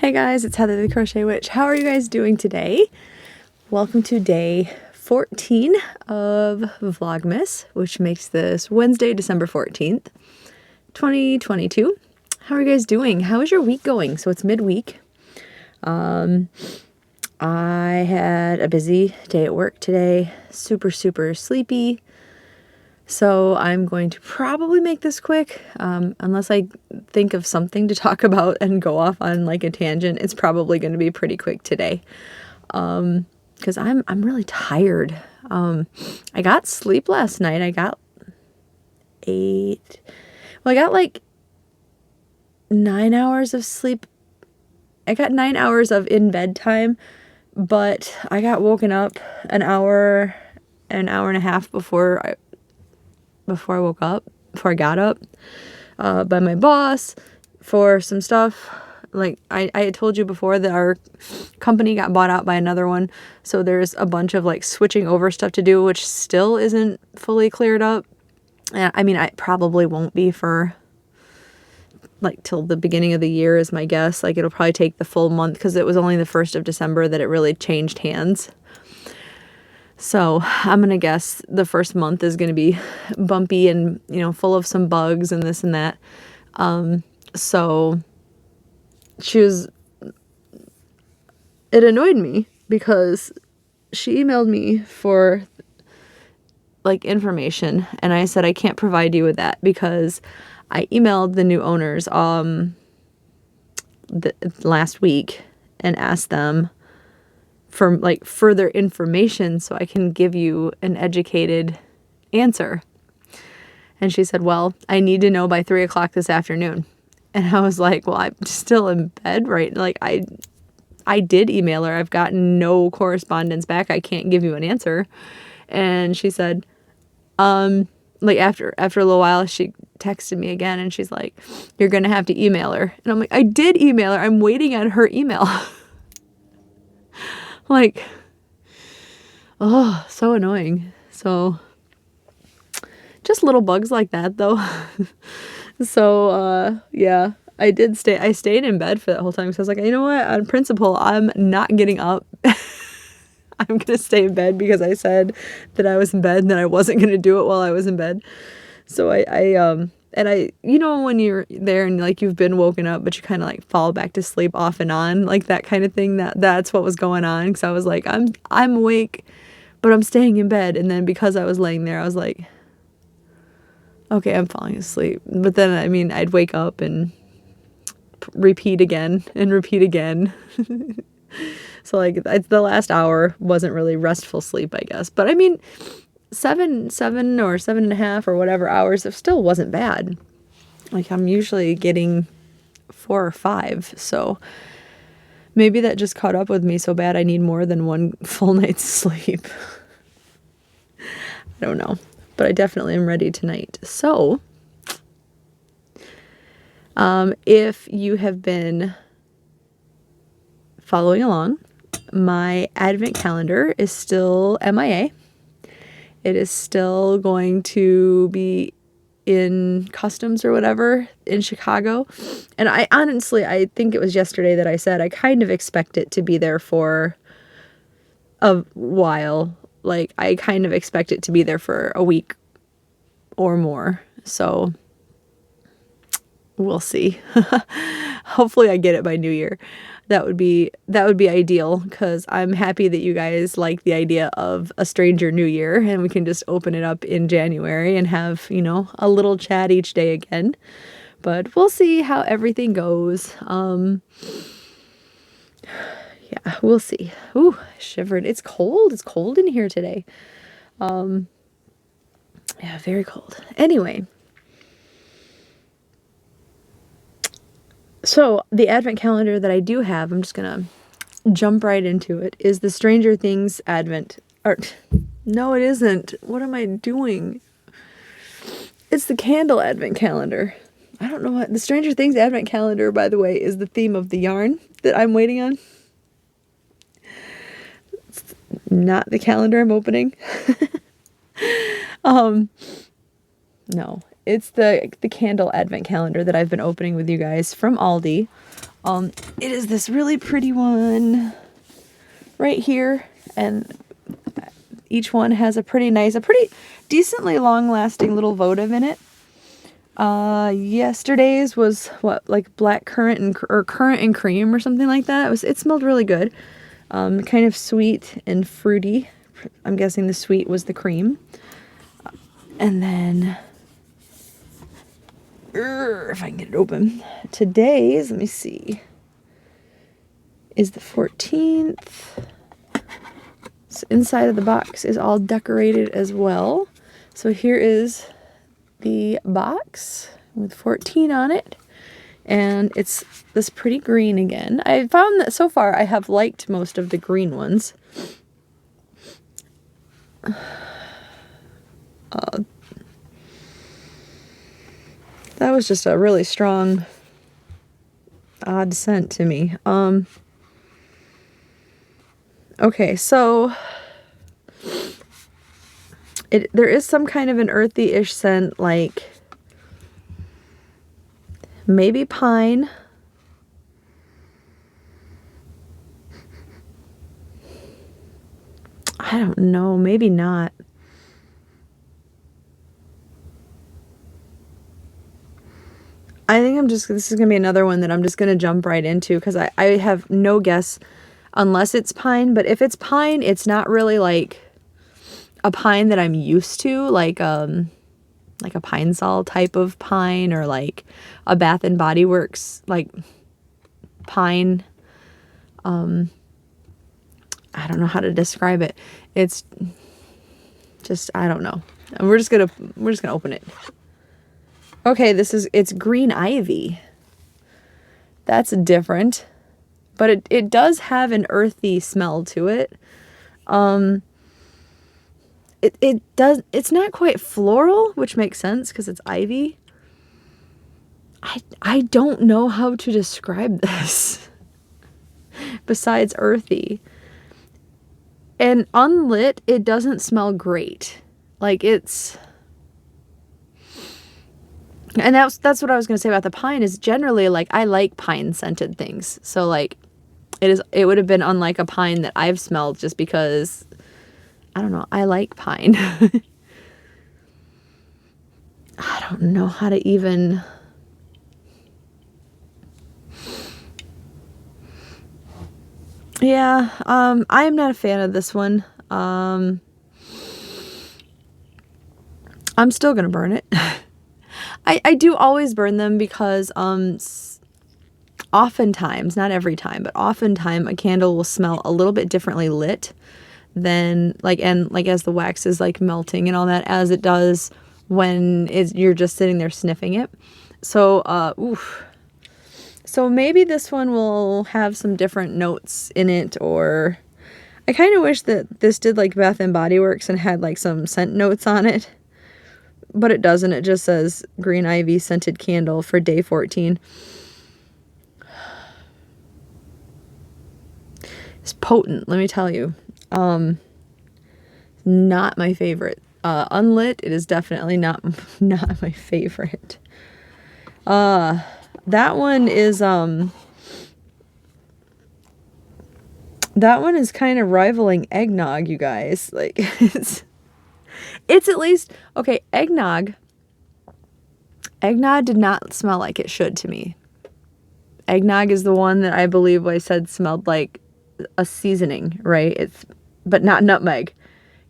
Hey guys, it's Heather the Crochet Witch. How are you guys doing today? Welcome to day 14 of Vlogmas, which makes this Wednesday, December 14th, 2022. How are you guys doing? How is your week going? So it's midweek. I had a busy day at work today. Super sleepy. So I'm going to probably make this quick, unless I think of something to talk about and go off on like a tangent. It's probably going to be pretty quick today, because I'm really tired. I got sleep last night. I got like 9 hours of sleep. I got 9 hours of in bed time, but I got woken up an hour and a half before I got up, by my boss for some stuff. Like I had told you before that our company got bought out by another one. So there's a bunch of like switching over stuff to do, which still isn't fully cleared up. And I mean, I probably won't be for like till the beginning of the year is my guess. Like it'll probably take the full month because it was only the 1st of December that it really changed hands. So I'm going to guess the first month is going to be bumpy and, full of some bugs and this and that. So it annoyed me because she emailed me for like information and I said, I can't provide you with that because I emailed the new owners, last week and asked them for like further information so I can give you an educated answer. And she said, well, I need to know by 3:00 this afternoon. And I was like, well, I'm still in bed, right? Like I did email her. I've gotten no correspondence back. I can't give you an answer. And she said, like after a little while, she texted me again and she's like, you're going to have to email her. And I'm like, I did email her. I'm waiting on her email. Like, oh, so annoying. So just little bugs like that though. So, yeah, I stayed in bed for that whole time. So I was like, you know what? On principle, I'm not getting up. I'm going to stay in bed because I said that I was in bed and that I wasn't going to do it while I was in bed. So when you're there and like you've been woken up, but you kind of like fall back to sleep off and on, like that kind of thing, that's what was going on. Because I was like, I'm awake, but I'm staying in bed. And then because I was laying there, I was like, okay, I'm falling asleep. But then, I mean, I'd wake up and repeat again and repeat again. So like the last hour wasn't really restful sleep, I guess. But I mean, 7 or 7.5 or whatever hours, it still wasn't bad. Like I'm usually getting 4 or 5. So maybe that just caught up with me so bad I need more than one full night's sleep. I don't know. But I definitely am ready tonight. So, if you have been following along, my advent calendar is still MIA. It is still going to be in customs or whatever in Chicago. And I think it was yesterday that I said I kind of expect it to be there for a while. Like I kind of expect it to be there for a week or more. So we'll see. Hopefully I get it by New Year. That would be ideal because I'm happy that you guys like the idea of a stranger New Year and we can just open it up in January and have, a little chat each day again. But we'll see how everything goes. Yeah, we'll see. Ooh, I shivered. It's cold. It's cold in here today. Yeah, very cold. Anyway. So the advent calendar that I do have, I'm just going to jump right into it, is the Stranger Things advent. No, it isn't. What am I doing? It's the candle advent calendar. I don't know what. The Stranger Things advent calendar, by the way, is the theme of the yarn that I'm waiting on. It's not the calendar I'm opening. No, it's the candle advent calendar that I've been opening with you guys from Aldi. It is this really pretty one right here, and each one has a pretty decently long-lasting little votive in it. Yesterday's was what, like black currant or currant and cream or something like that. It smelled really good. Kind of sweet and fruity. I'm guessing the sweet was the cream. And then, if I can get it open, today's, let me see, is the 14th. So inside of the box is all decorated as well. So here is the box with 14 on it. And it's this pretty green again. I found that so far I have liked most of the green ones. That was just a really strong, odd scent to me. Okay, so there is some kind of an earthy-ish scent, like maybe pine. I don't know, maybe not. I think this is going to be another one that I'm just going to jump right into because I have no guess unless it's pine. But if it's pine, it's not really like a pine that I'm used to, like a Pine Sol type of pine, or like a Bath and Body Works like pine. I don't know how to describe it. It's just, I don't know. We're just gonna open it. Okay, it's green ivy. That's different, but it does have an earthy smell to it. It's not quite floral, which makes sense because it's ivy. I don't know how to describe this besides earthy. And unlit, it doesn't smell great. Like and that's what I was going to say about the pine, is generally, like, I like pine scented things. So like it would have been unlike a pine that I've smelled, just because I don't know, I like pine. I don't know how to even, yeah, I am not a fan of this one. I'm still gonna burn it. I do always burn them because oftentimes, not every time, but oftentimes a candle will smell a little bit differently lit than as the wax is like melting and all that, as it does when you're just sitting there sniffing it. So so maybe this one will have some different notes in it, or I kind of wish that this did like Bath and Body Works and had like some scent notes on it. But it doesn't. It just says green ivy scented candle for day 14. It's potent, let me tell you. Not my favorite. Unlit, it is definitely not my favorite. That one is kind of rivaling eggnog, you guys. Like it's at least okay. Eggnog did not smell like it should to me. Eggnog is the one that I believe I said smelled like a seasoning, right? But not nutmeg,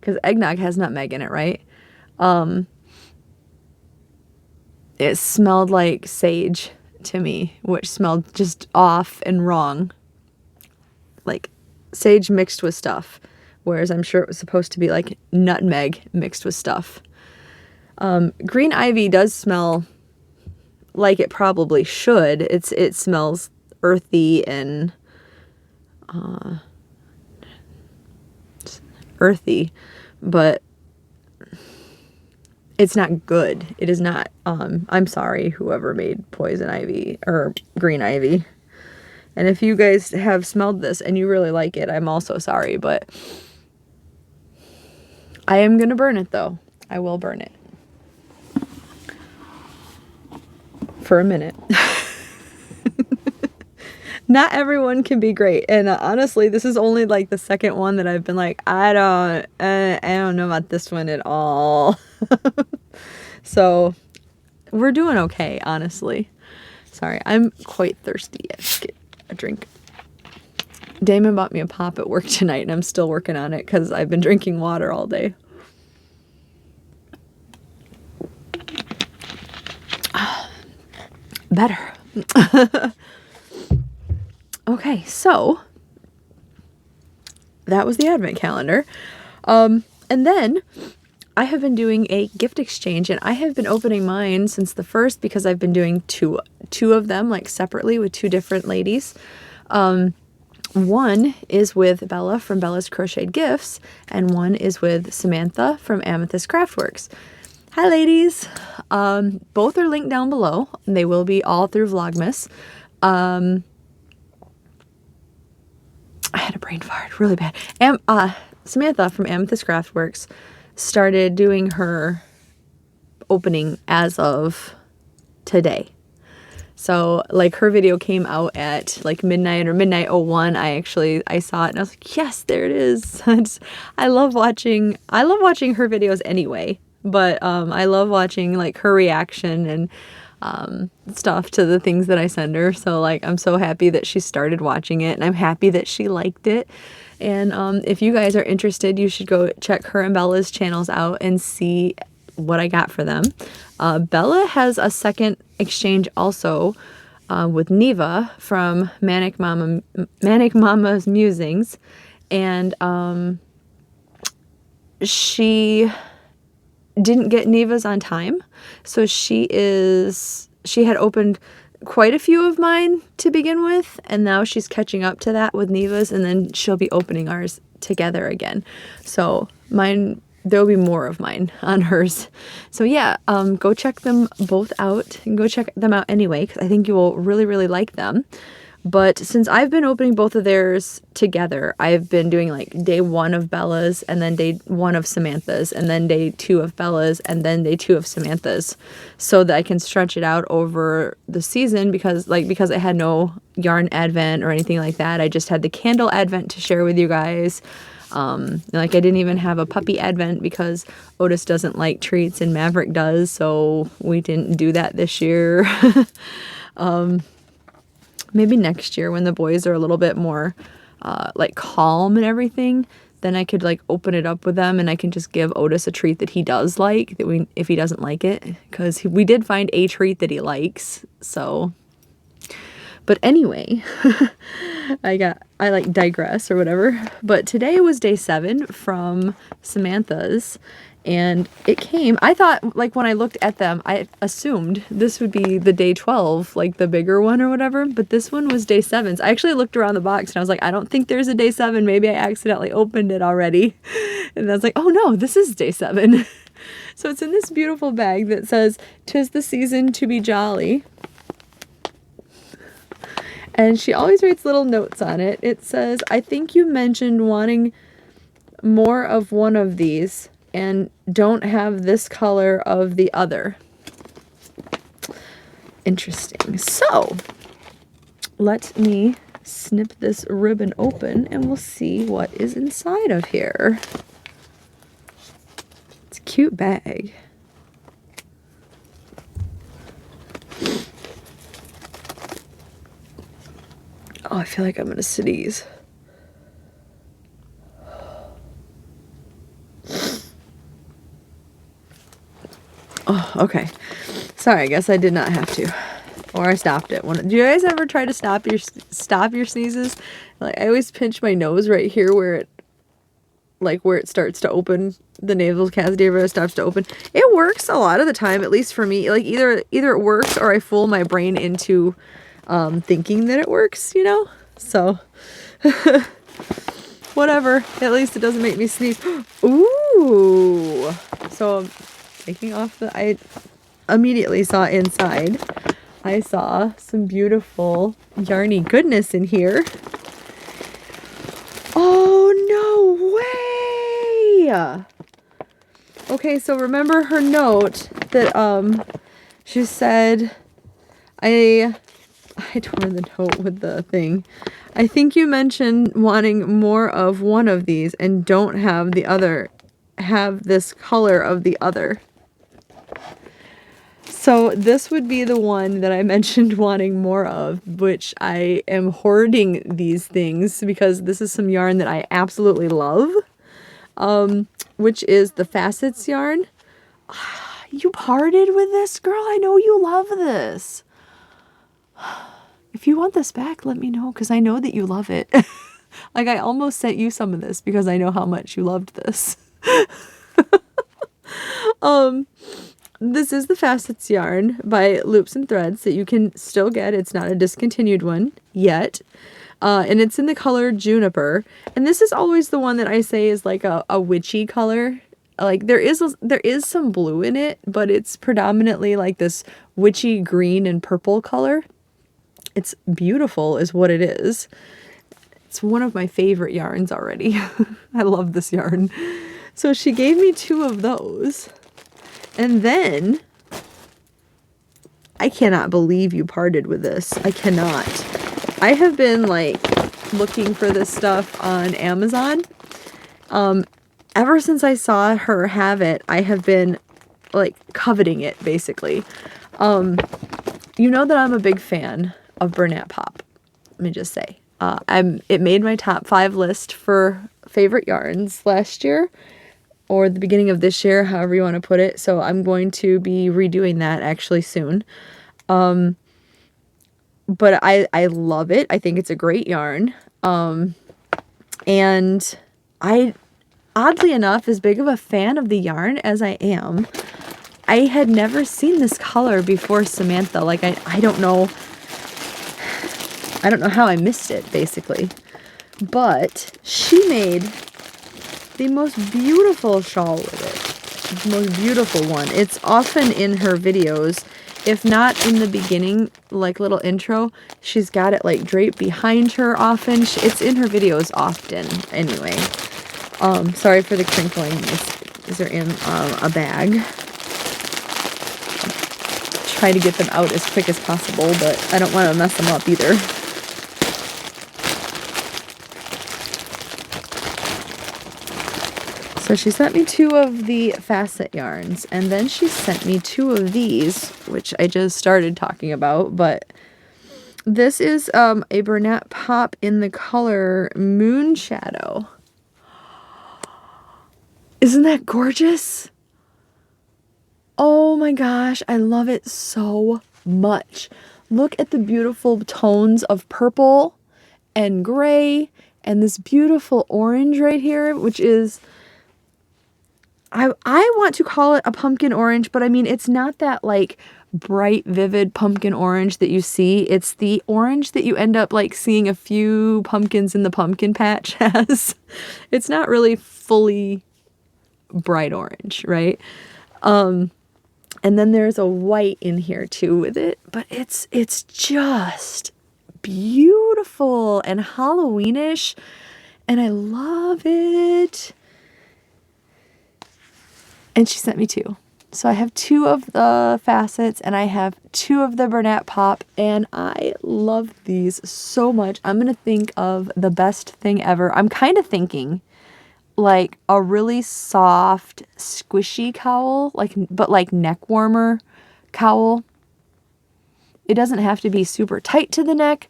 because eggnog has nutmeg in it, right? It smelled like sage to me, which smelled just off and wrong, like sage mixed with stuff, whereas I'm sure it was supposed to be like nutmeg mixed with stuff. Green ivy does smell like it probably should. It smells earthy and earthy, but it's not good. It is not. I'm sorry, whoever made poison ivy or green ivy. And if you guys have smelled this and you really like it, I'm also sorry, but I am gonna burn it though. I will burn it for a minute. Not everyone can be great. And honestly, this is only like the second one that I've been like, I don't know about this one at all. So we're doing okay, honestly. Sorry, I'm quite thirsty. Let's get a drink. Damon bought me a pop at work tonight, and I'm still working on it because I've been drinking water all day. Better. Okay, so that was the advent calendar. And then I have been doing a gift exchange, and I have been opening mine since the first because I've been doing two of them like separately with two different ladies. One is with Bella from Bella's Crocheted Gifts, and one is with Samantha from Amethyst Craftworks. Hi, ladies. Both are linked down below, and they will be all through Vlogmas. I had a brain fart really bad. Samantha from Amethyst Craftworks started doing her opening as of today. So like her video came out at like midnight or midnight 01. I saw it and I was like, yes, there it is. I love watching her videos anyway, but I love watching like her reaction and stuff to the things that I send her. So like I'm so happy that she started watching it, and I'm happy that she liked it. And if you guys are interested, you should go check her and Bella's channels out and see what I got for them. Bella has a second exchange also with Neva from Manic Mama's Musings, and she didn't get Neva's on time, so she had opened quite a few of mine to begin with, and now she's catching up to that with Neva's, and then she'll be opening ours together again. So there'll be more of mine on hers. So yeah, go check them both out, and go check them out anyway, because I think you will really, really like them. But since I've been opening both of theirs together, I've been doing like day 1 of Bella's, and then day 1 of Samantha's, and then day 2 of Bella's, and then day 2 of Samantha's, so that I can stretch it out over the season, because I had no yarn advent or anything like that. I just had the candle advent to share with you guys. Like I didn't even have a puppy advent because Otis doesn't like treats and Maverick does, so we didn't do that this year. Maybe next year when the boys are a little bit more like calm and everything, then I could like open it up with them, and I can just give Otis a treat that he does like, if he doesn't like it, because we did find a treat that he likes. So, but anyway, I like digress or whatever. But today was day 7 from Samantha's, and it came, I thought, like when I looked at them, I assumed this would be the day 12, like the bigger one or whatever, but this one was day 7. So I actually looked around the box and I was like, I don't think there's a day 7. Maybe I accidentally opened it already. And I was like, oh no, this is day 7. So it's in this beautiful bag that says, "'Tis the season to be jolly." And she always writes little notes on it. It says, "I think you mentioned wanting more of one of these and don't have this color of the other." Interesting. So let me snip this ribbon open and we'll see what is inside of here. It's a cute bag. Oh, I feel like I'm gonna sneeze. Oh, okay. Sorry, I guess I did not have to. Or I stopped it. Do you guys ever try to stop your sneezes? Like, I always pinch my nose right here where it starts to open, the nasal cavity where it starts to open. It works a lot of the time, at least for me. Like, either it works or I fool my brain into thinking that it works, you know? So, whatever. At least it doesn't make me sneeze. Ooh! So, taking off I immediately saw inside. I saw some beautiful yarny goodness in here. Oh, no way! Okay, so remember her note that she said, I tore the note with the thing. I think you mentioned wanting more of one of these and don't have the other, have this color of the other. So this would be the one that I mentioned wanting more of, which I am hoarding these things because this is some yarn that I absolutely love, which is the Facets yarn. You parted with this, girl. I know you love this. If you want this back, let me know, because I know that you love it. Like, I almost sent you some of this because I know how much you loved this. This is the Facets yarn by Loops and Threads that you can still get. It's not a discontinued one yet. And it's in the color Juniper. And this is always the one that I say is like a witchy color. Like there is some blue in it, but it's predominantly like this witchy green and purple color. It's beautiful is what it is. It's one of my favorite yarns already. I love this yarn. So she gave me 2 of those. And then, I cannot believe you parted with this. I cannot. I have been like looking for this stuff on Amazon. Ever since I saw her have it, I have been like coveting it basically. You know that I'm a big fan of Bernat Pop. Let me just say. It made my top 5 list for favorite yarns last year. Or the beginning of this year, however you want to put it. So I'm going to be redoing that actually soon. But I love it. I think it's a great yarn. And I, oddly enough, as big of a fan of the yarn as I am, I had never seen this color before Samantha. Like, I don't know how I missed it, basically. But she made the most beautiful shawl with it. The most beautiful one. It's often in her videos. If not in the beginning, like little intro, she's got it like draped behind her often. It's in her videos often anyway. Sorry for the crinkling. These are in a bag. Try to get them out as quick as possible, but I don't want to mess them up either. So she sent me 2 of the Facet yarns, and then she sent me 2 of these, which I just started talking about, but this is a Bernat Pop in the color Moon Shadow. Isn't that gorgeous? Oh my gosh, I love it so much. Look at the beautiful tones of purple and gray and this beautiful orange right here, which is... I want to call it a pumpkin orange, but I mean, it's not that like bright, vivid pumpkin orange that you see. It's the orange that you end up like seeing a few pumpkins in the pumpkin patch has. It's not really fully bright orange, right? And then there's a white in here too with it, but it's just beautiful and Halloweenish, and I love it. And she sent me 2. So I have 2 of the Facets and I have 2 of the Bernat Pop, and I love these so much. I'm going to think of the best thing ever. I'm kind of thinking like a really soft, squishy cowl, but like neck warmer cowl. It doesn't have to be super tight to the neck.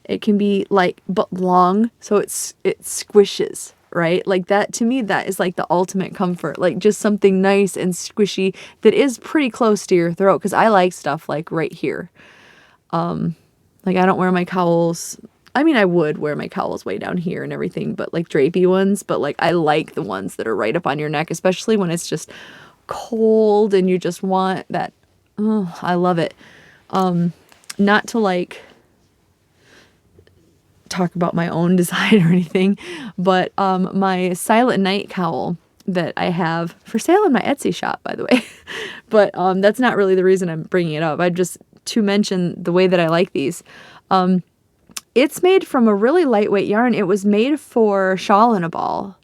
It can be like, but long, so it squishes. Right? Like that, to me, that is like the ultimate comfort. Like just something nice and squishy that is pretty close to your throat. Because I like stuff like right here. Like I don't wear my cowls. I mean, I would wear my cowls way down here and everything, but like drapey ones. But like I like the ones that are right up on your neck, especially when it's just cold and you just want that. Oh, I love it. Not to like talk about my own design or anything, but my Silent Night cowl that I have for sale in my Etsy shop, by the way. But that's not really the reason I'm bringing it up. I just to mention the way that I like these. It's made from a really lightweight yarn. It was made for Shawl in a Ball.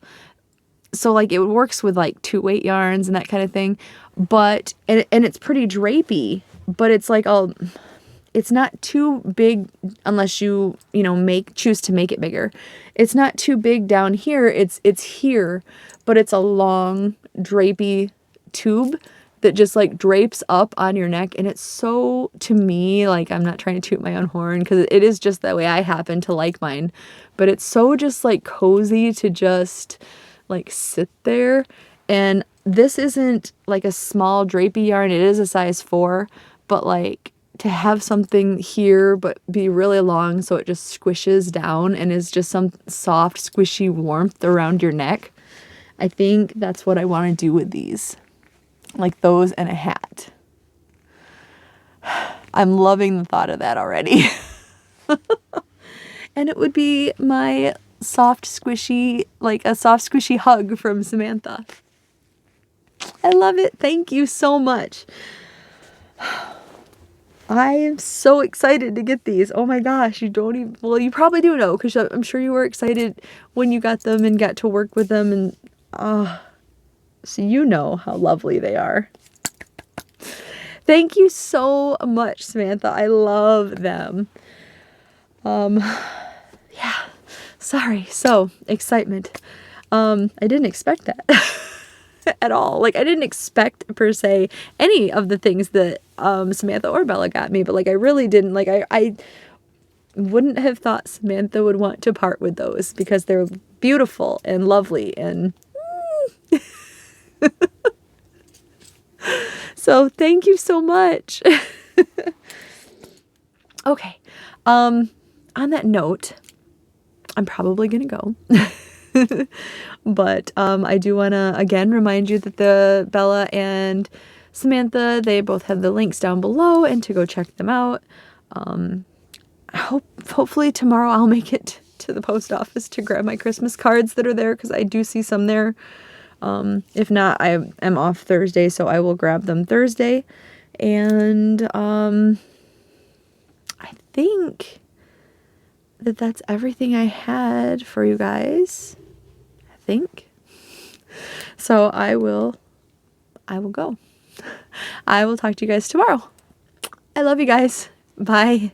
So like it works with like 2-weight yarns and that kind of thing. But and it's pretty drapey, but it's like it's not too big unless you choose to make it bigger. It's not too big down here. It's here, but it's a long drapey tube that just like drapes up on your neck. And it's so, to me, like, I'm not trying to toot my own horn because it is just that way. I happen to like mine, but it's so just like cozy to just like sit there. And this isn't like a small drapey yarn. It is a size 4, but like to have something here but be really long so it just squishes down and is just some soft squishy warmth around your neck. I think that's what I want to do with these. Like those and a hat. I'm loving the thought of that already. And it would be my soft squishy, like a soft squishy hug from Samantha. I love it. Thank you so much. I am so excited to get these. Oh my gosh, you don't even, well, you probably do know because I'm sure you were excited when you got them and got to work with them, and so you know how lovely they are. Thank you so much, Samantha. I love them. Yeah, sorry. So, excitement. I didn't expect that at all. Like, I didn't expect, per se, any of the things that Samantha or Bella got me, but, like, I really didn't. Like, I wouldn't have thought Samantha would want to part with those because they're beautiful and lovely and... So thank you so much. Okay. On that note, I'm probably going to go. But I do want to, again, remind you that the Bella and Samantha, they both have the links down below and to go check them out. Hopefully tomorrow I'll make it to the post office to grab my Christmas cards that are there because I do see some there. If not, I am off Thursday, so I will grab them Thursday. And I think that that's everything I had for you guys. I think. So I will go. I will talk to you guys tomorrow. I love you guys. Bye.